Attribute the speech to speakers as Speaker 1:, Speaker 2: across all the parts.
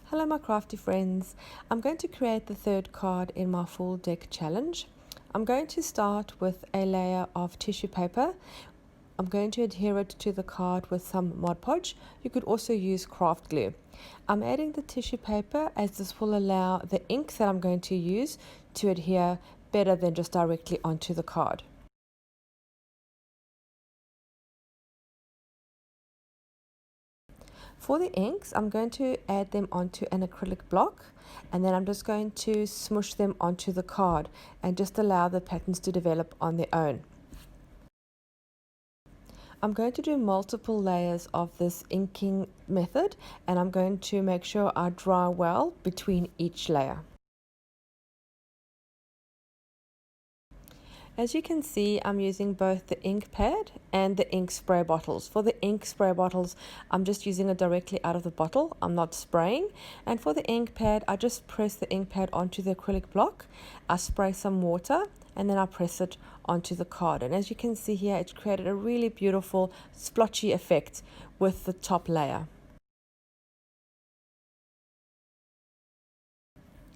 Speaker 1: Hello my crafty friends. I'm going to create the third card in my full deck challenge. I'm going to start with a layer of tissue paper. I'm going to adhere it to the card with some Mod Podge. You could also use craft glue. I'm adding the tissue paper as this will allow the ink that I'm going to use to adhere better than just directly onto the card. For the inks, I'm going to add them onto an acrylic block, and then I'm just going to smush them onto the card and just allow the patterns to develop on their own. I'm going to do multiple layers of this inking method, and I'm going to make sure I dry well between each layer. As you can see, I'm using both the ink pad and the ink spray bottles. For the ink spray bottles, I'm just using it directly out of the bottle. I'm not spraying. And for the ink pad, I just press the ink pad onto the acrylic block. I spray some water and then I press it onto the card. And as you can see here, it's created a really beautiful splotchy effect with the top layer.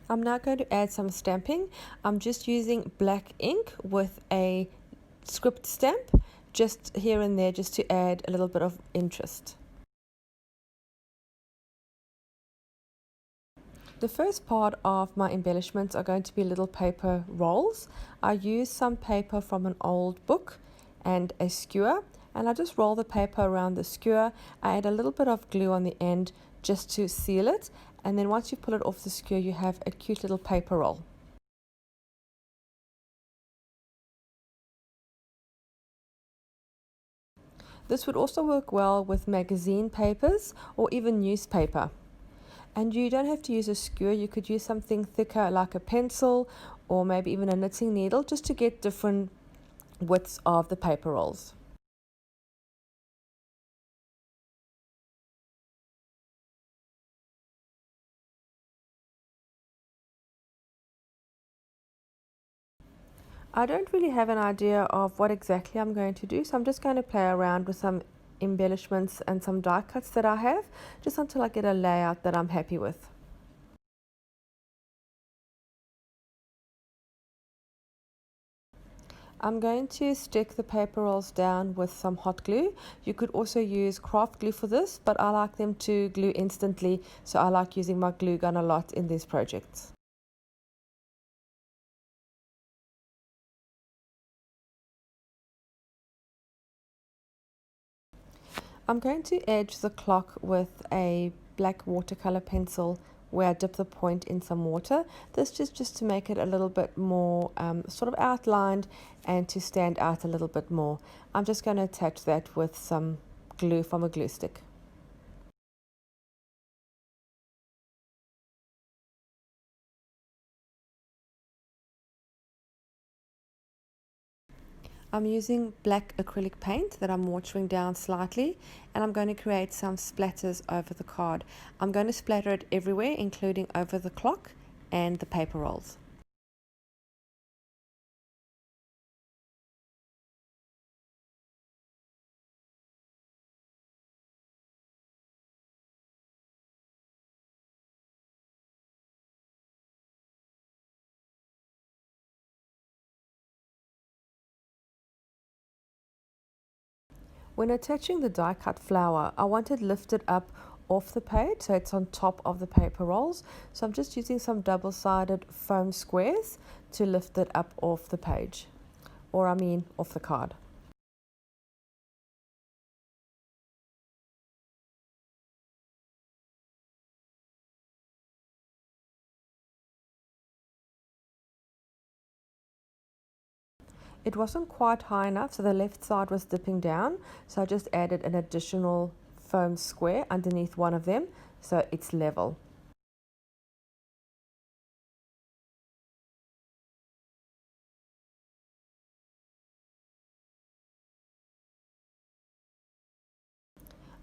Speaker 1: I'm now going to add some stamping. I'm just using black ink with a script stamp just here and there just to add a little bit of interest. The first part of my embellishments are going to be little paper rolls. I use some paper from an old book and a skewer, and I just roll the paper around the skewer. I add a little bit of glue on the end just to seal it, and then once you pull it off the skewer, you have a cute little paper roll. This would also work well with magazine papers or even newspaper. And you don't have to use a skewer, you could use something thicker like a pencil or maybe even a knitting needle just to get different widths of the paper rolls. I don't really have an idea of what exactly I'm going to do, so I'm just going to play around with some embellishments and some die cuts that I have, just until I get a layout that I'm happy with. I'm going to stick the paper rolls down with some hot glue. You could also use craft glue for this, but I like them to glue instantly, so I like using my glue gun a lot in these projects. I'm going to edge the clock with a black watercolor pencil where I dip the point in some water. This is just to make it a little bit more sort of outlined and to stand out a little bit more. I'm just going to attach that with some glue from a glue stick. I'm using black acrylic paint that I'm watering down slightly, and I'm going to create some splatters over the card. I'm going to splatter it everywhere, including over the clock and the paper rolls. When attaching the die cut flower, I want it lifted up off the page so it's on top of the paper rolls. So I'm just using some double-sided foam squares to lift it up off the page, or I mean off the card. It wasn't quite high enough, so the left side was dipping down, so I just added an additional foam square underneath one of them so it's level.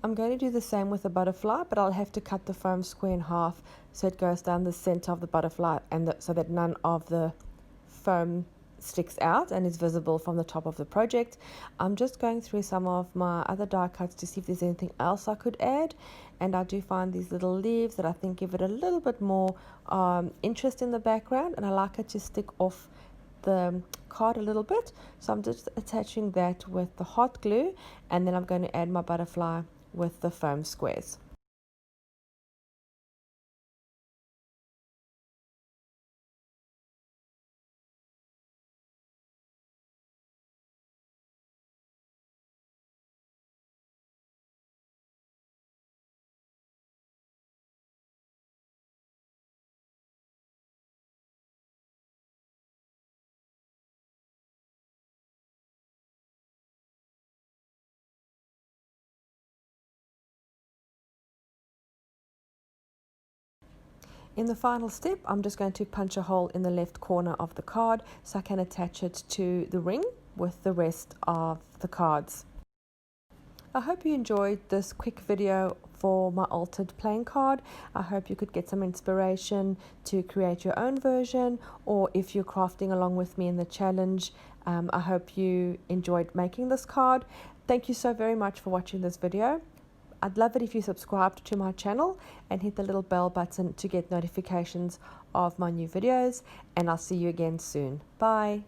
Speaker 1: I'm going to do the same with the butterfly, but I'll have to cut the foam square in half so it goes down the center of the butterfly, and so that none of the foam sticks out and is visible from the top of the project. I'm just going through some of my other die cuts to see if there's anything else I could add, and I do find these little leaves that I think give it a little bit more interest in the background, and I like it to stick off the card a little bit, so I'm just attaching that with the hot glue, and then I'm going to add my butterfly with the foam squares. In the final step, I'm just going to punch a hole in the left corner of the card so I can attach it to the ring with the rest of the cards. I hope you enjoyed this quick video for my altered playing card. I hope you could get some inspiration to create your own version, or if you're crafting along with me in the challenge, I hope you enjoyed making this card. Thank you so very much for watching this video. I'd love it if you subscribed to my channel and hit the little bell button to get notifications of my new videos, and I'll see you again soon. Bye.